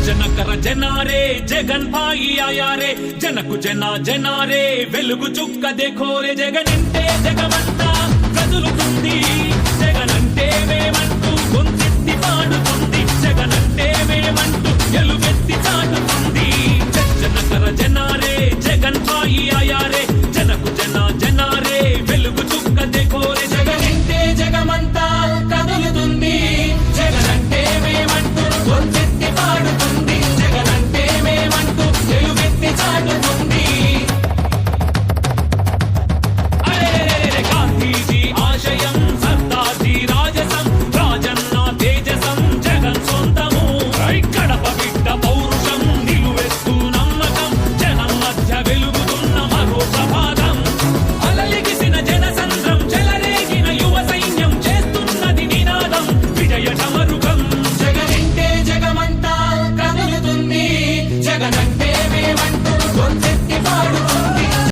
जनकर जनारे जगन भाई आया रे जनकु जना जनारे వెలుగు చుక్క देखो रे జగనంటే జగమంతా కదులుతుంది జగనంటే మేమంటూ గొంతెత్తి పాడుతుంది జగనంటే మేమంటూ ఎలుగెత్తి చాటుతుంది जनकर जनारे जगन भाई आया रे जनकु जना जनारे వెలుగు చుక్క देखो रे జగనంటే జగమంతా కదులుతుంది జగనంటే మేమంటూ గొంతెత్తి పాడుతుంది జగనంటే మేమంటూ ఎలుగెత్తి చాటుతుంది అరే గాంధీజీ ఆశయం సర్దార్జీ రాజసం రాజన్న తేజసం జగన్ సొంతము కడప బిడ్డ పౌరుషం నిలువెత్తు నమ్మకం జనం మధ్య వెలుగుతున్న మరో ప్రభాతం అలలిగిసిన జనసంద్రం చెలరేగిన యువ సైన్యం చేస్తున్నది నినాదం విజయ సమరుగం జగనంటే జగమంతా కదులుతుంది జగనంటే